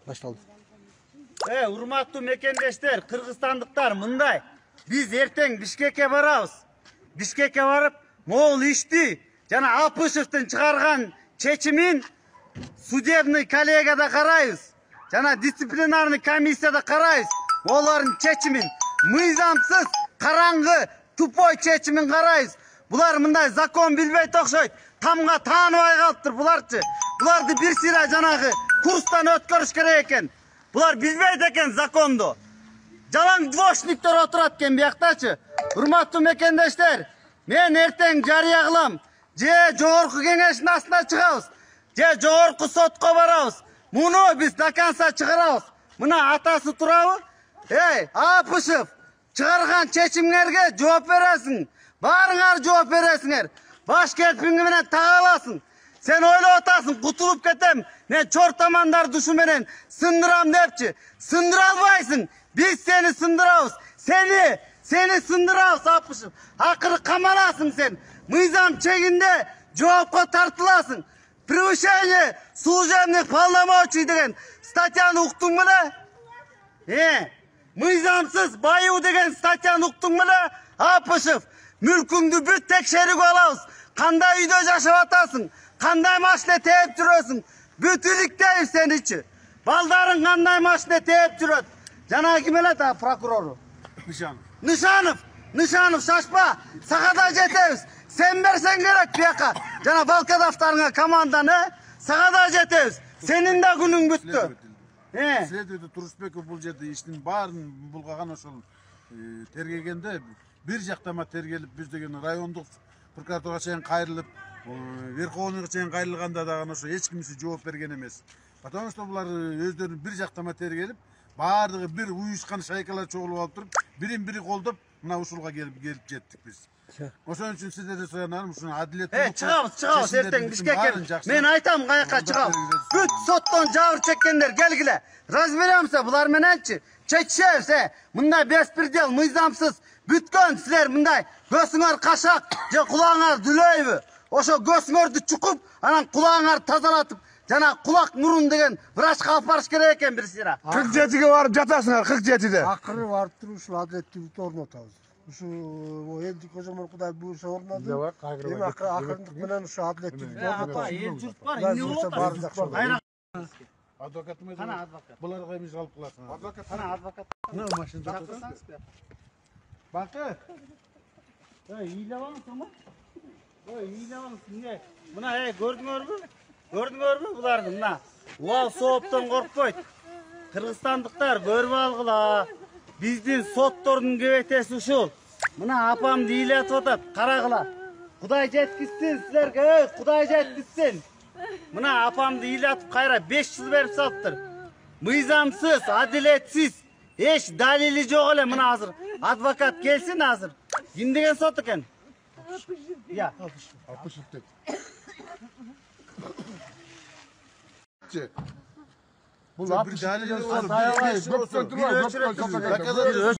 Başladı. Urmatlı mekendeşler, Kırgızstanlıklar mınday. Biz erten Bişkek'e varabız. Bişkek'e varıp Moğol işti. Jana Alpышевтің çıkargan çeçimin судебный коллегада карайбыз. Жана дисциплинарный комиссияда карайбыз. Олардың чечимин мыйзамсыз, караңгы, тупой чечимин карайбыз. Булар мындай закон билбейт окшойт. Тамга тааныбай калыптыр буларчы. Буларды бир сыйра жанагы курстан өткөрүш керек экен. Булар билбейт экен законду. Жалаң двошниктер отурат экен бияктачы. Урматтуу мекендештер, мен эртең жарыя кылам. Же жогорку кеңештин астына чыгабыз. Же жогорку сотко барабыз. Муну биз до конца чыгарабыз. Мына атасы турабы? Алпышев, чыгарган чечимиңерге жооп бересиң. Баарыңар жооп бересиңер. Баш келпиңи менен тага аласың. Sen öyle otasın, kutulup ketem. Ne çortamanlar duşu menen sındıram nepçi. Sındır albaysın. Biz seni sındırabız. Seni sındırabız Alpышев. Akırı kamalasın sen. Mıyzam çekinde cevapka tartılasın. Prevышение служебных полномочий деген статьяны уктуң беле? Мыйзамсыз байуу деген статьяны уктуң беле? Алпышев, мүлкүңдү бүт текшерип алабыз. Кандай үйдө жашап атасың? Кандай машина тээп жүрөсүң? Бүт иликтейбиз сеничи. Балдарың кандай машина тээп жүрөт? Жана ким эле та прокурору? Нышанов шашпа. Сага да жетебиз. Sen bersen gerek biyaka. Jana balka daftarına komandаны. Сага да жетебиz. Senin de günün büttü. Следователь Турушбеков бул жерде иштин баарын булгаган ошол тергегенде бир жактама тергелип биз деген райондук прокуратурага чейин кайрылып, Верховныйга чейин кайрылганда дагы ошо эч кимиси жооп берген эмес. Потому что булар өздөрүн бир жактама тергелип, баардыгы бир уюшкан шайкалар чогулуп алып туруп, бирин-бири колдоп, мына ушулга келип жеттик биз. Ошон үчүн сиздерден суранарым, ушуну адилеттүү. Чыгабыз, эртең Бишкекке. Мен айтам каяка чыгабыз. Бүт соттон жабыр чеккендер келгиле. Разберемся булар мененчи. Чечишебиз, мындай беспредел, мыйзамсыз бүткөн силер мындай көзүңөр кашак же кулаңар дүлөйбү? Ошо көзүңөрдү чукуп, анан кулаңар тазалатып, жана кулак мурун деген врачка алып барыш керек экен бир сыйра. 47'ge барып жатасыңар, 47'de. Акыры барып туруп ушул адилеттүүлүктү орнотобуз. Ушул элди көзөмөл Кудай буюрса орнотду. Эми акырындык менен ушул адилеттүүлүктү орнотобуз. Эл журт бар, эмне болот? Адвокатым өзү. Кана адвокат. Буларга эмне алып кыласың? Адвокат. Кана адвокат. Мына машина жатасың. Бакы. Ыйлап алыңсыңбы? Ыйлап алыңсың. Мына көрдүңөрбү? Көрдүңөрбү буларды мына? Убал сооптон коркпойт. Кыргызстандыктар көрүп алгыла. Биздин соттордун кебетеси ушул. Мына апамды ыйлатып атат, карагыла. Кудай жеткизсин силерге, Кудай жеткизсин. Мына апамды ыйлатып кайра 5 жыл берип салыптыр. Мыйзамсыз, адилетсиз, эч далили жок эле. Мына азыр адвокат келсин азыр. Ким деген сот экен? Алпышев деп. Бул bir dalili var. Bir ölçü